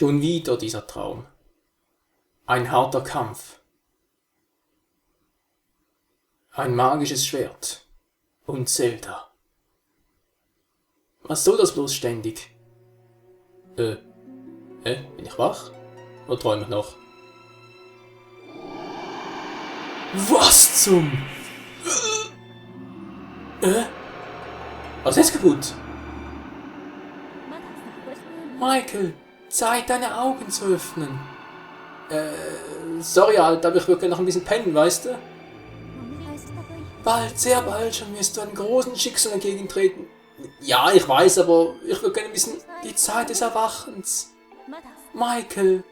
Schon wieder dieser Traum. Ein harter Kampf. Ein magisches Schwert. Und Zelda. Was soll das bloß ständig? Bin ich wach? Oder träume ich noch? Was zum... Was ist kaputt? Michael, Zeit, deine Augen zu öffnen. Sorry, Alter, aber ich würde gerne noch ein bisschen pennen, weißt du? Bald, sehr bald schon wirst du einem großen Schicksal entgegentreten. Ja, ich weiß, aber ich würde gerne ein bisschen die Zeit des Erwachens. Michael.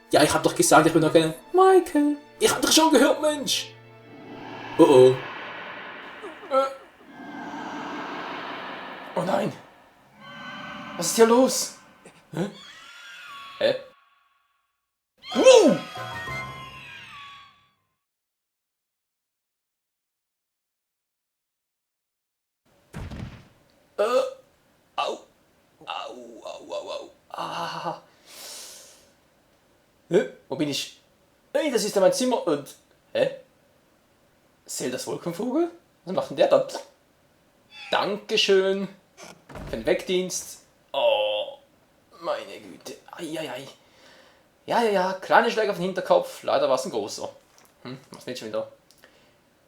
Ja, ich hab doch gesagt, ich würde noch gerne... Michael. Ich hab doch schon gehört, Mensch. Oh oh. Oh nein. Was ist hier los? Hä? Au. Au. Ah. Wo bin ich? Hey, das ist ja mein Zimmer und... Zeldas Wolkenvogel? Was macht denn der da? Dankeschön für den Wegdienst. Oh, meine Güte. Eieiei. Ja, kleine Schläge auf den Hinterkopf. Leider war es ein großer. Was nicht schon wieder?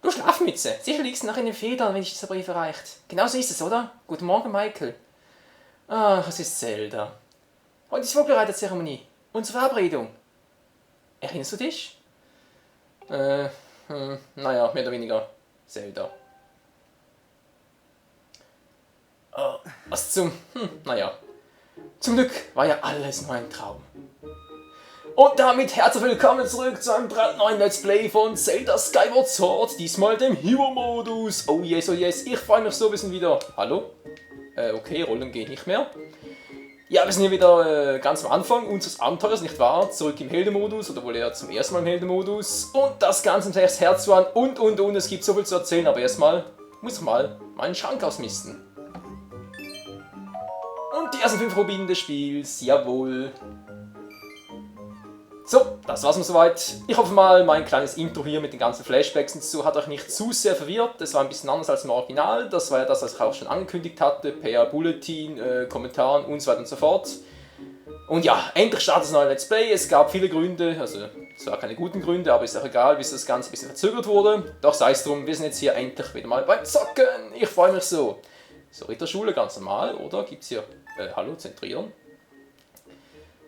Du Schlafmütze. Sicher liegst du noch in den Federn, wenn dich dieser Brief erreicht. Genau so ist es, oder? Guten Morgen, Michael. Ach, es ist Zelda. Heute ist Vogelreiterzeremonie. Unsere Verabredung. Erinnerst du dich? Naja, mehr oder weniger. Zelda. Was zum... naja. Zum Glück war ja alles nur ein Traum. Und damit herzlich willkommen zurück zu einem brandneuen Let's Play von Zelda Skyward Sword. Diesmal dem Hero-Modus. Oh yes, ich freue mich so, wir sind wieder... Hallo? Okay, Rollen gehen nicht mehr. Ja, wir sind hier wieder ganz am Anfang unseres Abenteuers, nicht wahr? Zurück im Heldenmodus, oder wohl eher zum ersten Mal im Heldenmodus. Und das Ganze mit Herz an und. Es gibt so viel zu erzählen, aber erstmal muss ich mal meinen Schrank ausmisten. Und die ersten 5 Rubinen des Spiels, jawohl. So, das war's mal soweit. Ich hoffe mal, mein kleines Intro hier mit den ganzen Flashbacks und so hat euch nicht zu sehr verwirrt. Das war ein bisschen anders als im Original. Das war ja das, was ich auch schon angekündigt hatte, per Bulletin, Kommentaren und so weiter und so fort. Und ja, endlich startet das neue Let's Play. Es gab viele Gründe, also zwar keine guten Gründe, aber ist auch egal, bis das Ganze ein bisschen verzögert wurde. Doch sei es drum, wir sind jetzt hier endlich wieder mal beim Zocken. Ich freue mich so. So, Ritterschule, ganz normal, oder? Gibt's hier... hallo, zentrieren.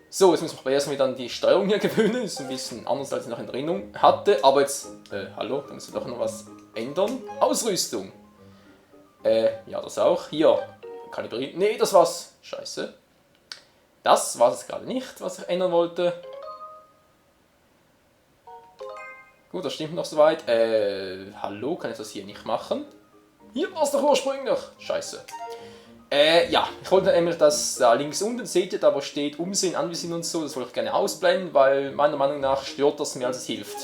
So, jetzt muss ich mich erstmal wieder an die Steuerung hier gewöhnen. Ist ein bisschen anders, als ich noch in Erinnerung hatte. Aber jetzt, hallo, da müssen wir doch noch was ändern. Ausrüstung. Ja, das auch. Hier, kalibrieren. Nee, das war's. Scheiße. Das war es gerade nicht, was ich ändern wollte. Gut, das stimmt noch soweit. Hallo, kann ich das hier nicht machen? Hier war es doch ursprünglich. Scheiße. Ja, ich wollte nämlich, dass da links unten, seht ihr, da wo steht Umsehen, Anvisieren und so, das wollte ich gerne ausblenden, weil meiner Meinung nach stört das mehr als es hilft.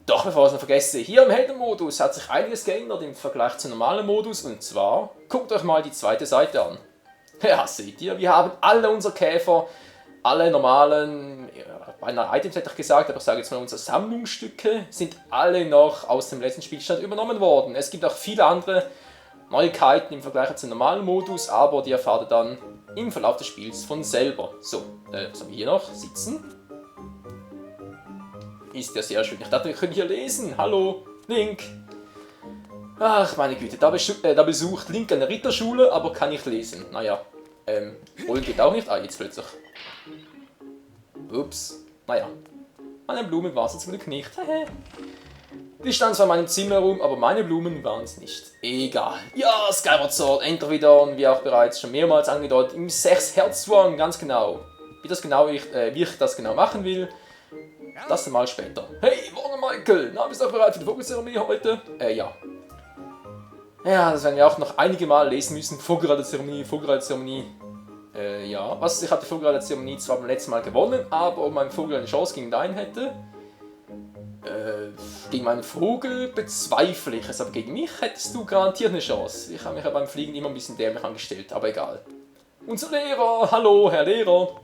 Doch bevor ich es noch vergesse, hier im Heldenmodus hat sich einiges geändert im Vergleich zum normalen Modus, und zwar, guckt euch mal die zweite Seite an. Ja, seht ihr, wir haben alle unsere Käfer, alle normalen, beinahe Items hätte ich gesagt, aber ich sage jetzt mal unsere Sammlungsstücke, sind alle noch aus dem letzten Spielstand übernommen worden. Es gibt auch viele andere Neuigkeiten im Vergleich zum normalen Modus, aber die erfahrt ihr dann im Verlauf des Spiels von selber. So, was haben wir hier noch? Sitzen. Ist ja sehr schön. Ich dachte, wir können hier lesen. Hallo, Link. Ach, meine Güte, da besucht Link eine Ritterschule, aber kann nicht lesen. Naja, Rollen geht auch nicht. Ah, jetzt plötzlich. Ups. Naja, meine Blumen war es zum Glück nicht. Die standen zwar in meinem Zimmer rum, aber meine Blumen waren es nicht. Egal. Ja, Skyward Sword, endlich wieder, und wie auch bereits schon mehrmals angedeutet, im 6-Herz-Swang, ganz genau. Wie ich das genau machen will, das dann mal später. Hey, morgen Michael, na, bist du auch bereit für die Vogelzeremonie heute? Ja. Ja, das werden wir auch noch einige Mal lesen müssen. Vogelreiterzeremonie. Ja, ich hatte die Vogelreiterzeremonie zwar beim letzten Mal gewonnen, aber ob mein Vogel eine Chance gegen deinen hätte... gegen meinen Vogel bezweifle ich es, aber gegen mich hättest du garantiert eine Chance. Ich habe mich ja beim Fliegen immer ein bisschen dämlich angestellt, aber egal. Unser Lehrer, hallo, Herr Lehrer.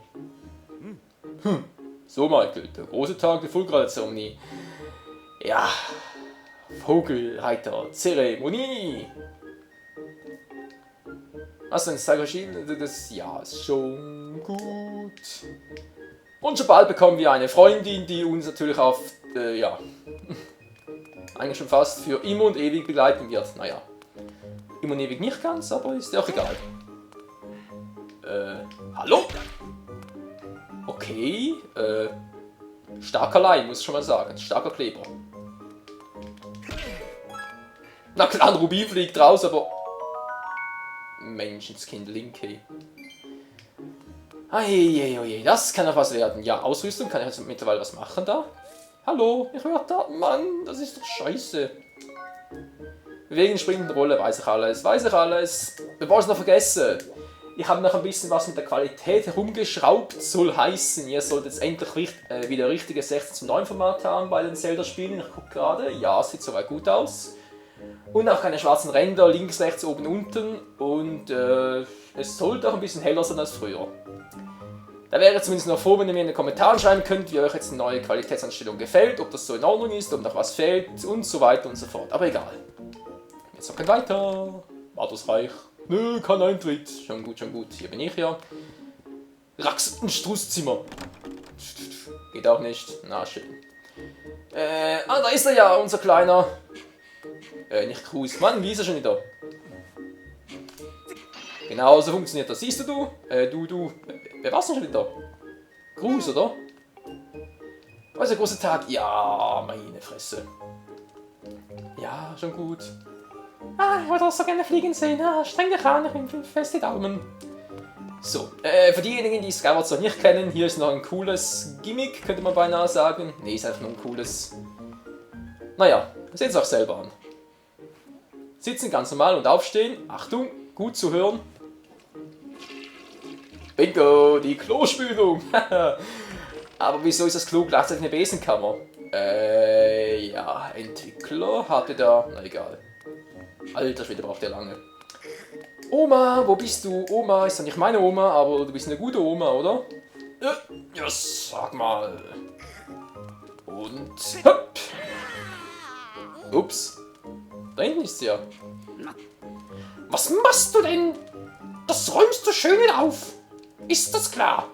So, Michael, der große Tag der Vollgradezeremonie. Ja, Vogelreiter-Zeremonie. Hast du ein Sagashin? Das ja, ist schon gut. Und schon bald bekommen wir eine Freundin, die uns natürlich auf, ja, eigentlich schon fast für immer und ewig begleiten wird. Naja, immer und ewig nicht ganz, aber ist ja auch egal. Hallo? Okay, starker Leim, muss ich schon mal sagen. Starker Kleber. Na klar, ein Rubin fliegt raus, aber... Menschenskind Linky. Eieieiei, das kann doch was werden. Ja, Ausrüstung, kann ich jetzt mittlerweile was machen da? Hallo, ich werde da... Mann, das ist doch scheiße. Wegen springenden Rolle, weiß ich alles, weiß ich alles. Bevor ich es noch vergesse. Ich habe noch ein bisschen was mit der Qualität herumgeschraubt, soll heißen, ihr solltet jetzt endlich wieder richtiges 16:9 Format haben bei den Zelda-Spielen. Ich gucke gerade, ja, sieht soweit gut aus. Und auch keine schwarzen Ränder, links, rechts, oben, unten. Und es sollte auch ein bisschen heller sein als früher. Da wäre ich zumindest noch froh, wenn ihr mir in den Kommentaren schreiben könnt, wie euch jetzt eine neue Qualitätsanstellung gefällt, ob das so in Ordnung ist, ob noch was fehlt und so weiter und so fort. Aber egal. Jetzt noch kein weiter. War das reich? Nö, kein Eintritt. Schon gut, schon gut. Hier bin ich ja. Rax, ein Strußzimmer. Geht auch nicht. Na, schön. Da ist er ja, unser kleiner. Nicht Cruz. Mann, wie ist er schon wieder? Genau, so funktioniert das. Siehst du? Wer war's denn schon wieder? Cruz, oder? Was ist der große Tag? Ja, meine Fresse. Ja, schon gut. Ich wollte auch so gerne fliegen sehen. Streng dich an, ich bin fest die Daumen. So, für diejenigen, die Skyward Sword nicht kennen, hier ist noch ein cooles Gimmick, könnte man beinahe sagen. Ne, ist einfach nur ein cooles... Naja, seht es auch selber an. Sitzen ganz normal und aufstehen. Achtung, gut zu hören. Bingo, die Klospülung. Aber wieso ist das Klo gleichzeitig eine Besenkammer? Ja, Entwickler hatte da... Na egal. Alter Schwede, braucht der lange. Oma, wo bist du? Oma ist ja nicht meine Oma, aber du bist eine gute Oma, oder? Ja, sag mal. Und hopp. Ups. Da hinten ist sie ja. Was machst du denn? Das räumst du schön auf. Ist das klar?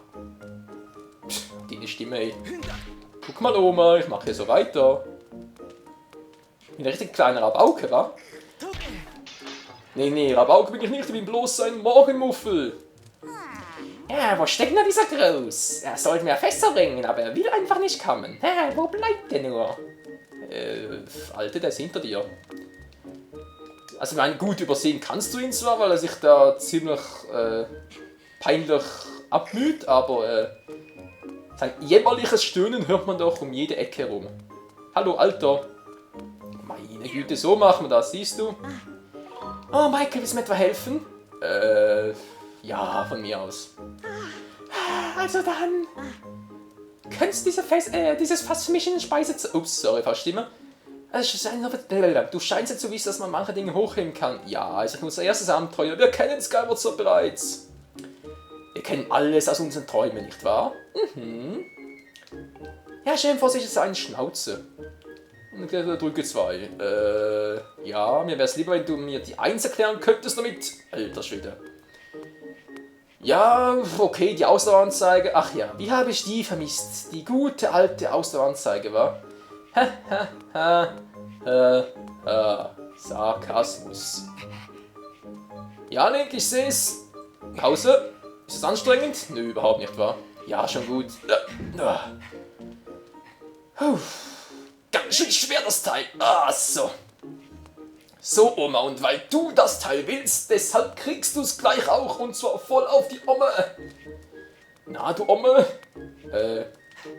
Pff, deine Stimme, ey. Guck mal, Oma, ich mache hier so weiter. Ein richtig kleiner Rabauke, wa? Nee, Rabauke bin ich nicht, ich bin bloß ein Morgenmuffel. Ja, wo steckt denn dieser Groß? Er sollte mir Fässer bringen, aber er will einfach nicht kommen. Wo bleibt der nur? Alte, der ist hinter dir. Also, ich meine, gut übersehen kannst du ihn zwar, weil er sich da ziemlich peinlich abmüht, aber sein jämmerliches Stöhnen hört man doch um jede Ecke herum. Hallo, Alter. Meine Güte, so machen wir das, siehst du? Oh, Michael, willst du mir etwa helfen? Ja, von mir aus. Also dann... Könntest dieses Fass mischen in Speise zu... Ups, sorry, falsche Stimme. Du scheinst ja zu wissen, dass man manche Dinge hochheben kann. Ja, ist unser erstes Abenteuer. Wir kennen Skyward Sword bereits. Wir kennen alles aus unseren Träumen, nicht wahr? Mhm. Ja, schön vor sich ist eine Schnauze. Und drücke 2. Ja, mir wäre es lieber, wenn du mir die 1 erklären könntest damit. Alter Schwede. Ja, okay, die Ausdaueranzeige. Ach ja, wie habe ich die vermisst? Die gute alte Ausdaueranzeige, wa? Sarkasmus. Ja, Link, ich seh's. Pause. Ist es anstrengend? Nö, überhaupt nicht, wa? Ja, schon gut. Ganz schön schwer das Teil. So. So, Oma, und weil du das Teil willst, deshalb kriegst du es gleich auch, und zwar voll auf die Omme. Na, du Omme?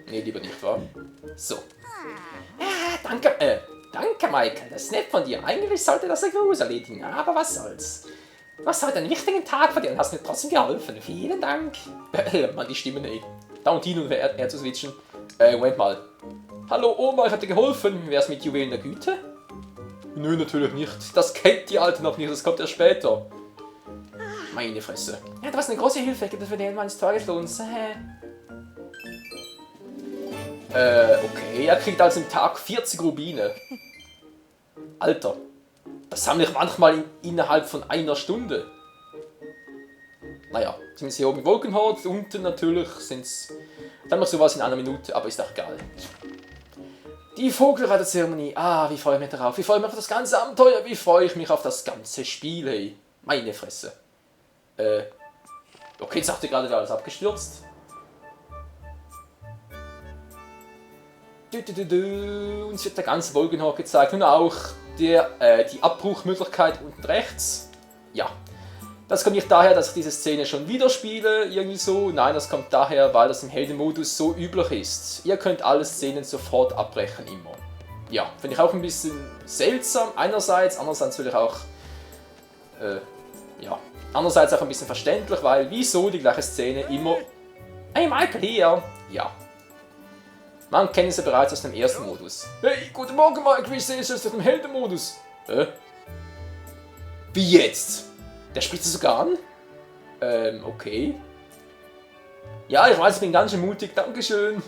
Nee, lieber nicht, wa? So. Danke, Michael, das ist nett von dir. Eigentlich sollte das ein Gruß erledigen, aber was soll's. Du hast heute einen wichtigen Tag von dir und hast mir trotzdem geholfen. Vielen Dank. Mann, die Stimmen, ey. Da und hin und her zu switchen. Moment mal. Hallo Oma, ich hab dir geholfen. Wär's mit Juwelen der Güte? Nö, natürlich nicht. Das kennt die Alte noch nicht, das kommt erst später. Meine Fresse. Ja, du warst eine große Hilfe, ich gebe das für den meines Tages für uns. Okay, er kriegt also im Tag 40 Rubine. Alter, das sammle ich manchmal innerhalb von einer Stunde. Naja, zumindest hier oben im Wolkenhort, unten natürlich sind es dann noch sowas in einer Minute, aber ist auch egal. Die Vogelreiterzeremonie, wie freue ich mich darauf, wie freue ich mich auf das ganze Abenteuer, wie freue ich mich auf das ganze Spiel, hey. Meine Fresse. Okay, jetzt dachte ich gerade, wäre alles abgestürzt. Uns wird der ganze Wolkenhort gezeigt und auch die Abbruchmöglichkeit unten rechts. Ja, das kommt nicht daher, dass ich diese Szene schon wieder spiele, irgendwie so. Nein, das kommt daher, weil das im Heldenmodus so üblich ist. Ihr könnt alle Szenen sofort abbrechen, immer. Ja, finde ich auch ein bisschen seltsam, einerseits, andererseits natürlich auch, andererseits auch ein bisschen verständlich, weil wieso die gleiche Szene immer... Hey Michael, hier! Ja. Man kennt es ja bereits aus dem ersten Modus. Hey, guten Morgen Michael, wie sehe ich aus dem Heldenmodus? Wie jetzt? Der spricht es sogar an? Okay. Ja, ich weiß, ich bin ganz schön mutig, dankeschön.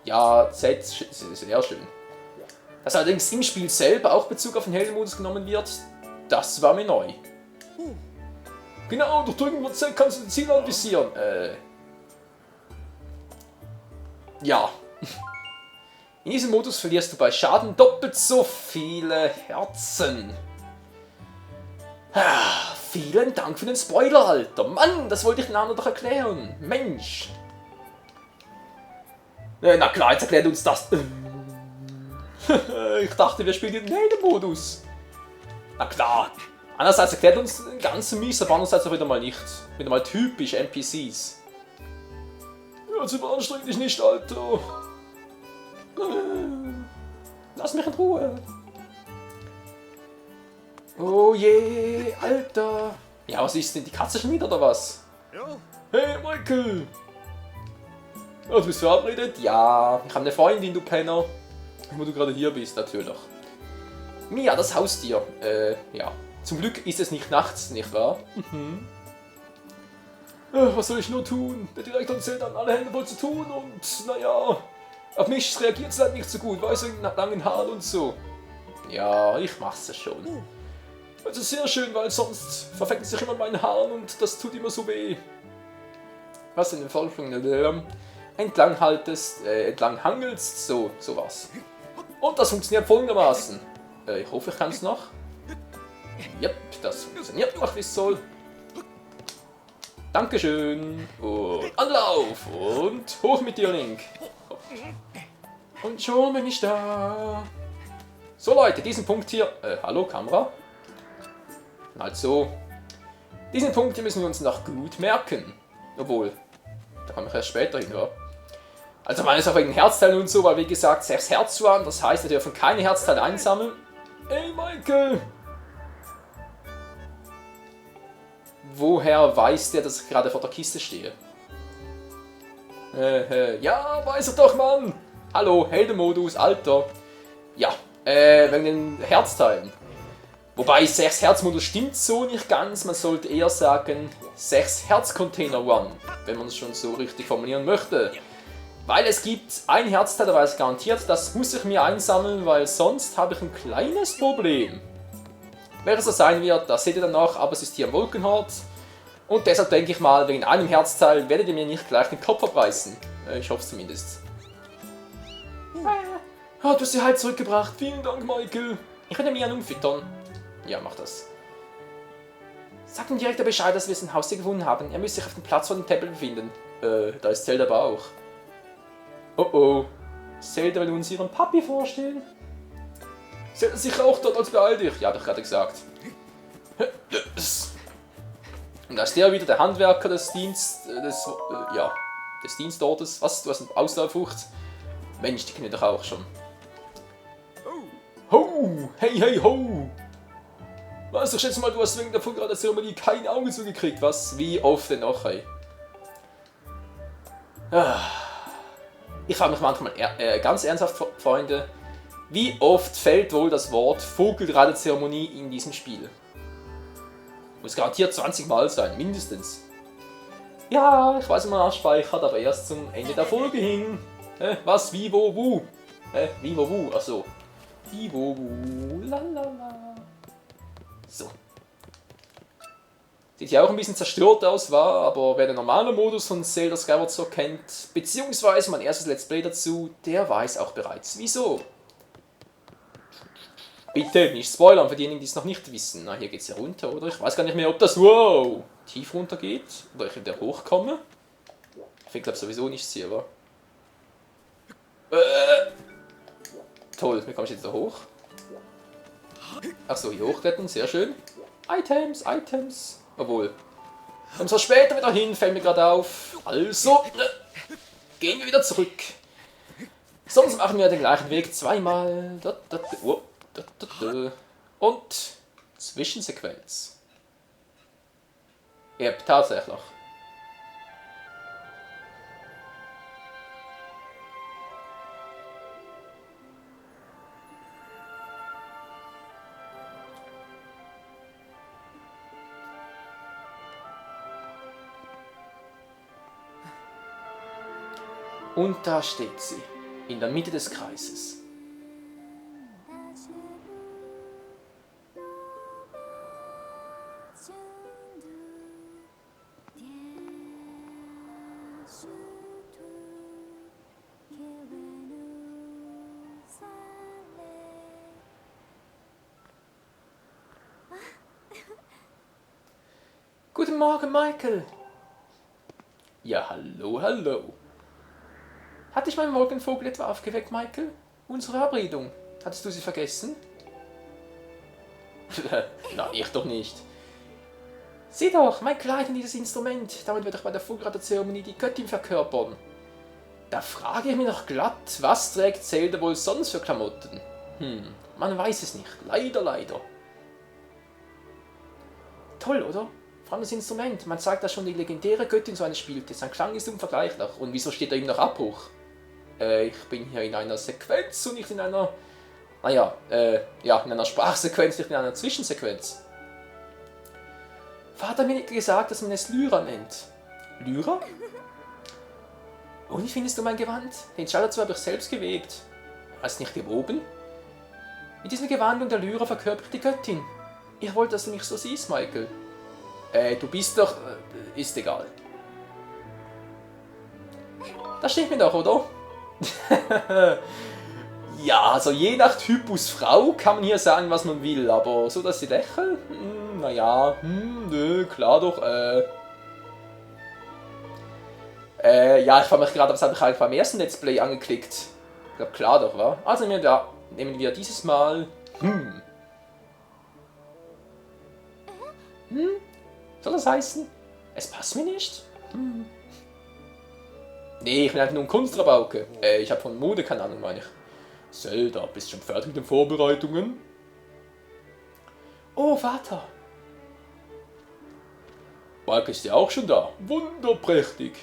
Ja, sehr schön. Dass allerdings im Spiel selber auch Bezug auf den Heldenmodus genommen wird, das war mir neu. Genau, durch Drücken von Z kannst du das Ziel anvisieren. Ja. In diesem Modus verlierst du bei Schaden doppelt so viele Herzen. Vielen Dank für den Spoiler, Alter. Mann, das wollte ich den anderen doch erklären. Mensch. Na klar, jetzt erklärt uns das. Ich dachte, wir spielen den Heldenmodus. Na klar. Einerseits erklärt uns den ganzen Mies, aber andererseits auch wieder mal nicht. Wieder mal typisch NPCs. Also überanstreng dich nicht, Alter. Lass mich in Ruhe. Oh je, Alter. Ja, was ist denn? Die Katze schon wieder oder was? Hey, Michael. Oh, du bist verabredet? Ja, ich habe eine Freundin, du Penner. Wo du gerade hier bist, natürlich. Mia, das Haustier. Ja. Zum Glück ist es nicht nachts, nicht wahr? Was soll ich nur tun? Der Direktor erzählt an, alle Hände wohl zu tun und, naja, auf mich reagiert es halt nicht so gut, weißt du, nach langen Haaren und so. Ja, ich mach's ja schon. Also sehr schön, weil sonst verfängt sich immer meine Haaren und das tut immer so weh. Was in den Vollflügen entlang hangelst, sowas. Und das funktioniert folgendermaßen. Ich hoffe, ich kann es noch. Yep, das funktioniert noch, wie es soll. Dankeschön. Und Anlauf. Und hoch mit dir, Link. Und schon bin ich da. So Leute, diesen Punkt hier... hallo Kamera? Also, diesen Punkt hier müssen wir uns noch gut merken. Obwohl, da komme ich erst später hin, oder? Also meines auch wegen Herzteilen und so, weil wie gesagt 6 Herz waren, das heißt, wir dürfen keine Herzteile einsammeln. Ey Michael! Woher weiß der, dass ich gerade vor der Kiste stehe? Ja, weiß er doch, Mann! Hallo, Heldenmodus, Alter. Ja, wegen den Herzteilen. Wobei 6 Herzmodus stimmt so nicht ganz, man sollte eher sagen 6 Herzcontainer One, wenn man es schon so richtig formulieren möchte. Weil es gibt ein Herzteil, da weiß ich garantiert, das muss ich mir einsammeln, weil sonst habe ich ein kleines Problem. Welches das sein wird, das seht ihr dann noch, aber es ist hier im Wolkenhort. Und deshalb denke ich mal, wegen einem Herzteil werdet ihr mir nicht gleich den Kopf abreißen. Ich hoffe es zumindest. Du hast sie halt zurückgebracht, vielen Dank Michael. Ich werde mir umfüttern. Ja, mach das. Sag dem Direktor Bescheid, dass wir sein Haustier gefunden haben. Er müsste sich auf dem Platz vor dem Tempel befinden. Da ist Zelda aber auch. Oh oh. Zelda will uns ihren Papi vorstellen. Zelda ist sicher auch dort, als beeil dich. Ja, hab ich gerade gesagt. Und da ist der wieder, der Handwerker des des Dienstortes. Was? Du hast einen Ausdauerfrucht? Mensch, die kennen wir doch auch schon. Ho! Hey, hey, ho! Was, ich schätze mal, du hast wegen der Vogelreiterzeremonie kein Auge zugekriegt, was? Wie oft denn noch, ey? Ich frage mich manchmal ganz ernsthaft, Freunde, wie oft fällt wohl das Wort Vogelreiterzeremonie in diesem Spiel? Muss garantiert 20 Mal sein, mindestens. Ja, ich weiß, wie man abspeichert, aber erst zum Ende der Folge hin. Was? Wie, wo, wo? Wie, wo, wo? Achso. Wie, wo, wo? Lalala. So. Sieht ja auch ein bisschen zerstört aus, war, aber wer den normalen Modus von Zelda Skyward Sword kennt, beziehungsweise mein erstes Let's Play dazu, der weiß auch bereits wieso. Bitte nicht spoilern für diejenigen, die es noch nicht wissen. Na, hier geht's ja runter, oder? Ich weiß gar nicht mehr, ob das wow tief runter geht oder ich wieder hochkomme. Ich glaube sowieso nichts hier, wa? Toll, wie komme ich jetzt da hoch? Achso, hier hochklettern, sehr schön. Items, Items. Obwohl. Und so später wieder hin, fällt mir gerade auf. Also, gehen wir wieder zurück. Sonst machen wir den gleichen Weg zweimal. Und Zwischensequenz. Ja, tatsächlich. Und da steht sie, in der Mitte des Kreises. Guten Morgen, Michael. Ja, hallo, hallo. Hat dich mein Morgenvogel etwa aufgeweckt, Michael? Unsere Verabredung. Hattest du sie vergessen? Na, ich doch nicht. Sieh doch, mein Kleid in dieses Instrument. Damit wird doch bei der Vogelreiterzeremonie die Göttin verkörpern. Da frage ich mich noch glatt, was trägt Zelda wohl sonst für Klamotten? Man weiß es nicht. Leider, leider. Toll, oder? Vor allem das Instrument. Man sagt, dass schon die legendäre Göttin so eines spielte. Sein Klang ist unvergleichlich. Und wieso steht da eben noch Abbruch? Ich bin hier in einer Sequenz und nicht in einer... Naja, ja, in einer Sprachsequenz, nicht in einer Zwischensequenz. Vater hat mir gesagt, dass man es Lyra nennt. Lyra? Und wie findest du mein Gewand? Den Schal dazu habe ich selbst gewebt. Hast du nicht gewoben? Mit dieser Gewandung der Lyra verkörpert die Göttin. Ich wollte, dass du mich so siehst, Michael. Du bist doch... ist egal. Das stimmt mir doch, oder? Ja, also je nach Typus Frau kann man hier sagen, was man will, aber so, dass sie lächeln? Naja, nö, klar doch, ja, ich frage mich gerade, was habe ich eigentlich beim ersten Let's Play angeklickt? Ich glaube, klar doch, wa? Also nehmen wir dieses Mal, soll das heißen? Es passt mir nicht? Nee, ich bin einfach nur ein Kunstrabauke. Ich habe von Mode keine Ahnung, meine ich. Zelda, bist du schon fertig mit den Vorbereitungen? Oh, Vater. Balk ist ja auch schon da. Wunderprächtig.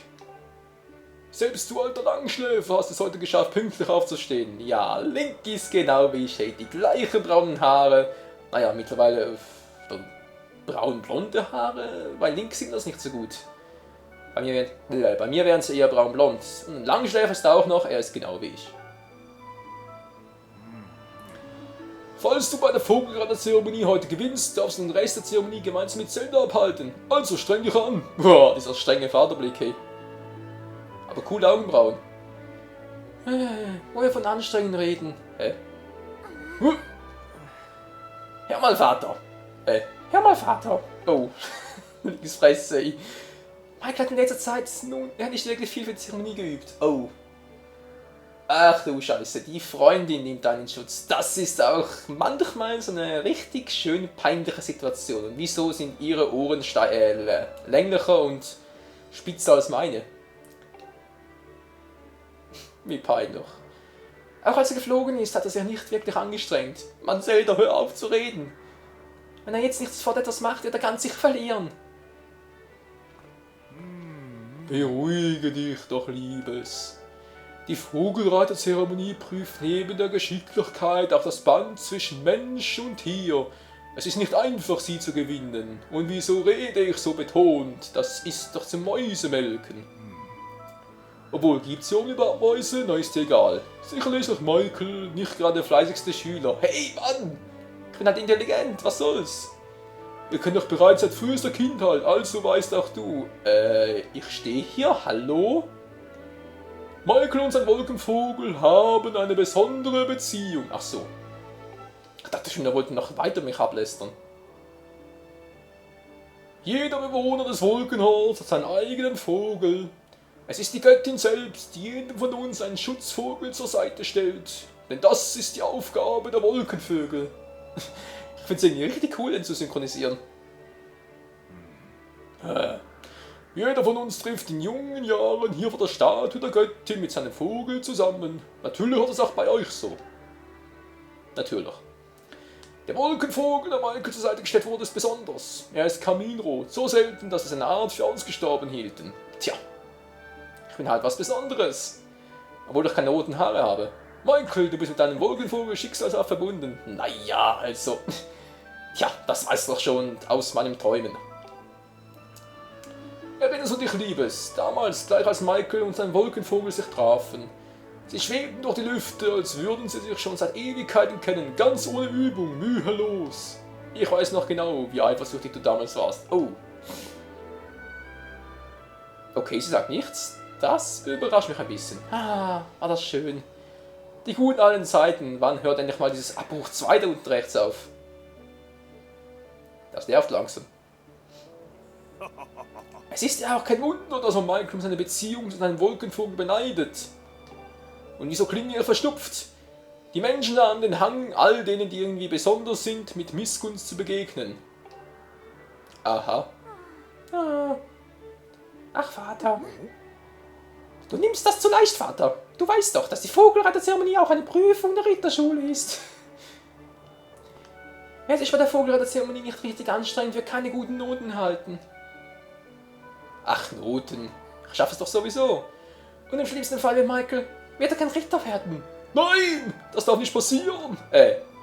Selbst du alter Langschläfer hast es heute geschafft, pünktlich aufzustehen. Ja, Link ist genau wie ich, die gleichen braunen Haare. Naja, mittlerweile braun-blonde Haare. Bei Link sieht das nicht so gut. Bei mir wären sie eher braun-blond. Ein Langschläfer ist auch noch, er ist genau wie ich. Falls du bei der Vogelreiterzeremonie heute gewinnst, darfst du den Rest der Zeremonie gemeinsam mit Zelda abhalten. Also streng dich an. Boah, dieser strenge Vaterblick, hey. Aber coole Augenbrauen. Wo wir von anstrengen reden. Hör mal, Vater. Hör mal, Vater. Oh, links Fresse, ey. Michael hat in letzter Zeit nun, er hat nicht wirklich viel für die Zeremonie geübt. Oh. Ach du Scheiße, die Freundin nimmt einen Schutz. Das ist auch manchmal so eine richtig schön peinliche Situation. Und wieso sind ihre Ohren länglicher und spitzer als meine? Wie peinlich. Auch als er geflogen ist, hat er sich nicht wirklich angestrengt. Man Zelda, hör auf zu reden. Wenn er jetzt nichts sofort etwas macht, wird er ganz sicher verlieren. Beruhige dich doch, Liebes. Die Vogelreiterzeremonie prüft neben der Geschicklichkeit auch das Band zwischen Mensch und Tier. Es ist nicht einfach, sie zu gewinnen. Und wieso rede ich so betont? Das ist doch zum Mäusemelken. Obwohl, gibt's ja überhaupt Mäuse? Na, ist dir egal. Sicherlich ist auch Michael nicht gerade der fleißigste Schüler. Hey, Mann! Ich bin halt intelligent, was soll's? Ihr kennt doch bereits seit frühester Kindheit, also weißt auch du. Ich stehe hier, hallo? Michael und sein Wolkenvogel haben eine besondere Beziehung. Ach so. Ich dachte schon, er wollte noch weiter mich ablästern. Jeder Bewohner des Wolkenhorns hat seinen eigenen Vogel. Es ist die Göttin selbst, die jedem von uns einen Schutzvogel zur Seite stellt. Denn das ist die Aufgabe der Wolkenvögel. Ich finde es irgendwie richtig cool, den zu synchronisieren. Jeder von uns trifft in jungen Jahren hier vor der Statue der Göttin mit seinem Vogel zusammen. Natürlich hat es auch bei euch so. Natürlich. Der Wolkenvogel, der Michael zur Seite gestellt wurde, ist besonders. Er ist kaminrot, so selten, dass es eine Art für ausgestorben hielten. Tja, ich bin halt was Besonderes. Obwohl ich keine roten Haare habe. Michael, du bist mit deinem Wolkenvogel schicksalshaft verbunden. Naja, also. Tja, das weißt du doch schon aus meinem Träumen. Erinnerst du dich, Liebes, damals, gleich als Michael und sein Wolkenvogel sich trafen. Sie schwebten durch die Lüfte, als würden sie sich schon seit Ewigkeiten kennen, ganz ohne Übung, mühelos. Ich weiß noch genau, wie eifersüchtig du damals warst. Oh. Okay, sie sagt nichts. Das überrascht mich ein bisschen. Ah, war das schön. Die guten alten Zeiten. Wann hört endlich mal dieses Abbruch 2 da unten rechts auf? Das nervt langsam. Es ist ja auch kein Wunder, dass man Michael um seine Beziehung zu seinem Wolkenvogel beneidet. Und wieso klingen wir verstopft? Die Menschen haben den Hang, all denen, die irgendwie besonders sind, mit Missgunst zu begegnen. Aha. Ah. Ach, Vater. Du nimmst das zu leicht, Vater. Du weißt doch, dass die Vogelreiterzeremonie auch eine Prüfung der Ritterschule ist. Wer sich bei der Vogelreiterzeremonie nicht richtig anstrengt, wird keine guten Noten halten. Ach, Noten. Ich schaffe es doch sowieso. Und im schlimmsten Fall wird Michael wird er kein Ritter werden. Nein, das darf nicht passieren.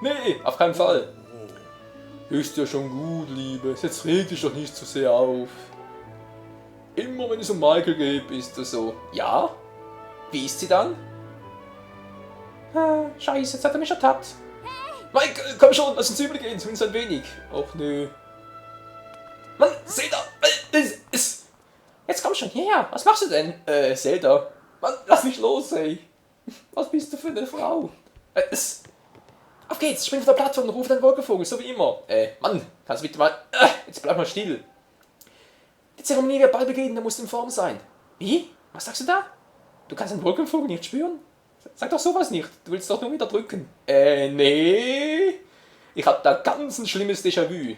Nee, auf keinen Fall. Ist ja schon gut, Liebes. Jetzt reg dich doch nicht zu sehr auf. Immer wenn es um Michael geht, ist er so. Ja? Wie ist sie dann? Scheiße, jetzt hat er mich ertappt. Michael, komm schon, lass uns übergehen, zumindest ein wenig. Och nö. Mann, Zelda! Jetzt komm schon hierher, was machst du denn? Zelda. Mann, lass mich los, ey. Was bist du für eine Frau? Auf geht's, spring von der Plattform und ruf deinen Wolkenvogel, so wie immer. Mann, kannst du bitte mal... jetzt bleib mal still. Die Zeremonie wird bald beginnen, da musst du in Form sein. Wie? Was sagst du da? Du kannst den Wolkenvogel nicht spüren? Sag doch sowas nicht, du willst doch nur wieder drücken. Nee. Ich hab da ganz ein schlimmes Déjà-vu.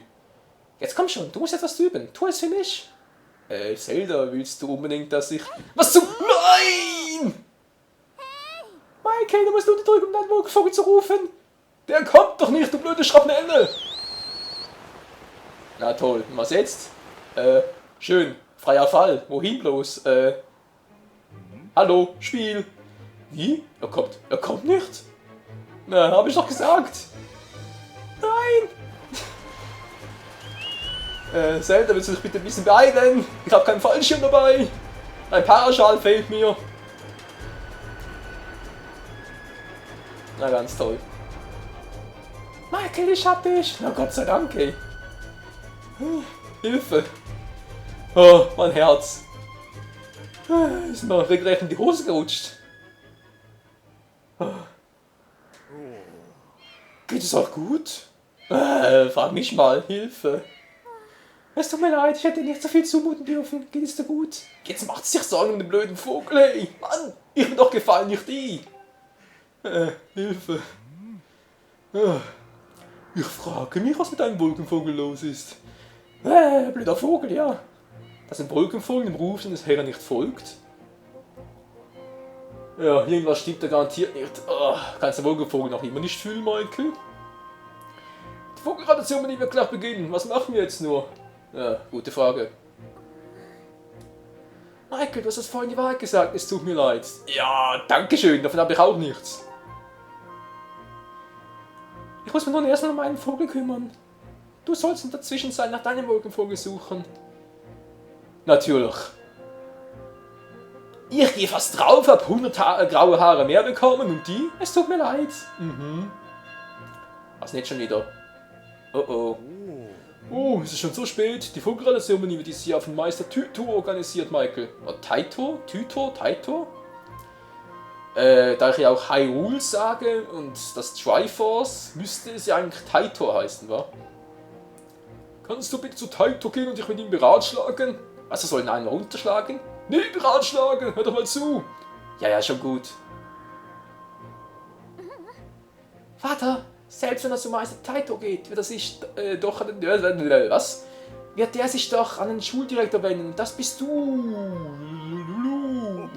Jetzt komm schon, du musst etwas üben. Tu es für mich. Zelda, willst du unbedingt, dass ich... Was zum... Nein! Michael, du musst unterdrücken, um deinen Wolkenvogel zu rufen. Der kommt doch nicht, du blöde Schrapnelle. Na toll, was jetzt? Schön, freier Fall. Wohin bloß? Hallo, Spiel. Wie? Er kommt nicht? Na, hab ich doch gesagt. Nein! Zelda, willst du dich bitte ein bisschen beeilen? Ich habe keinen Fallschirm dabei. Ein Paraschal fehlt mir. Na, ganz toll. Michael, ich hab dich. Na, Gott sei Dank, ey. Hilfe. Oh, mein Herz. Ist mir regelrecht in die Hose gerutscht. Geht es auch gut? Frag mich mal, Hilfe. Es tut mir leid, ich hätte nicht so viel zumuten dürfen. Geht es dir gut? Jetzt macht sich Sorgen um den blöden Vogel, hey. Mann, ich bin doch gefallen, nicht die. Hilfe. Ich frage mich, was mit einem Wolkenvogel los ist. Blöder Vogel, ja. Dass ein Wolkenvogel dem Ruf seines Herrn nicht folgt. Ja, irgendwas stimmt da garantiert nicht. Kannst du Wolkenvogel noch immer nicht fühlen, Michael? Die Vogelreiterzeremonie wird gleich beginnen. Was machen wir jetzt nur? Ja, gute Frage. Michael, du hast es vorhin die Wahrheit gesagt. Es tut mir leid. Ja, danke schön. Davon habe ich auch nichts. Ich muss mich nun erstmal um meinen Vogel kümmern. Du sollst in der Zwischenzeit nach deinem Wolkenvogel suchen. Natürlich. Ich gehe fast drauf, hab 100 graue Haare mehr bekommen und die? Es tut mir leid. Was nicht schon wieder? Oh oh. Oh, es ist schon so spät. Die Vogelzeremonie wird dieses Jahr von Meister Tyto organisiert, Michael. Oder Taito? Tyto? Taito? Da ich ja auch Hyrule sage und das Triforce, müsste es ja eigentlich Taito heißen, wa? Kannst du bitte zu Taito gehen und dich mit ihm beratschlagen? Also sollen einen runterschlagen? Nee, beratschlagen! Hör doch mal zu! Ja, schon gut. Vater, selbst wenn er zu Meister Taito geht, wird er sich doch an den... was? Wird der sich doch an den Schuldirektor wenden? Das bist du!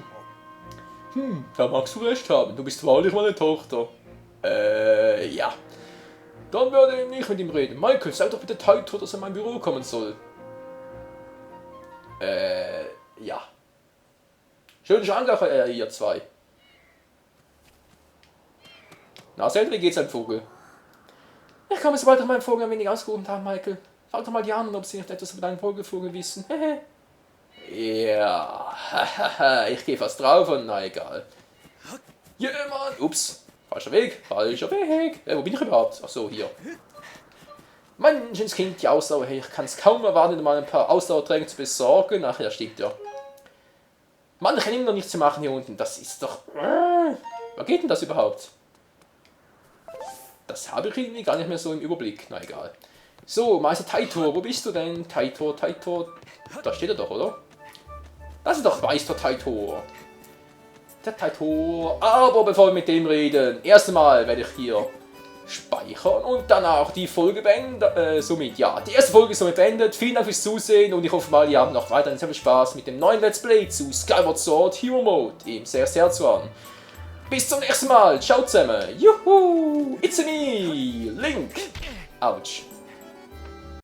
Da magst du recht haben. Du bist wahrlich meine Tochter. Ja. Dann werde ich mit ihm reden. Michael, sag doch bitte Taito, dass er in mein Büro kommen soll. Ja. Schönen Schrank, ihr zwei. Na, Zelda, wie geht's einem Vogel? Ich komme sobald ich meinen Vogel ein wenig ausgeruht habe, Michael. Frag doch mal die anderen, ob sie nicht etwas über deinen Vogel wissen. Ja, ich gehe fast drauf und na egal. Ja, Mann, ups, falscher Weg. Wo bin ich überhaupt? Ach so, hier. Mein schönes Kind, die Ausdauer, hey, ich kann es kaum erwarten, mal ein paar Ausdauertränke zu besorgen. Ach ja, stimmt ja. Mann, ich kann immer noch nichts zu machen hier unten. Das ist doch... Was geht denn das überhaupt? Das habe ich irgendwie gar nicht mehr so im Überblick. Na egal. So, Meister Taito, wo bist du denn? Taito. Da steht er doch, oder? Das ist doch Meister Taito. Der Taito. Aber bevor wir mit dem reden, erst einmal werde ich hier speichern und danach die Folge beenden. Somit, ja, die erste Folge ist somit beendet. Vielen Dank fürs Zusehen und ich hoffe mal, ihr habt noch weiterhin sehr viel Spaß mit dem neuen Let's Play zu Skyward Sword Hero Mode im Serzuan. Bis zum nächsten Mal. Ciao zusammen. Juhu. It's me, Link. Ouch.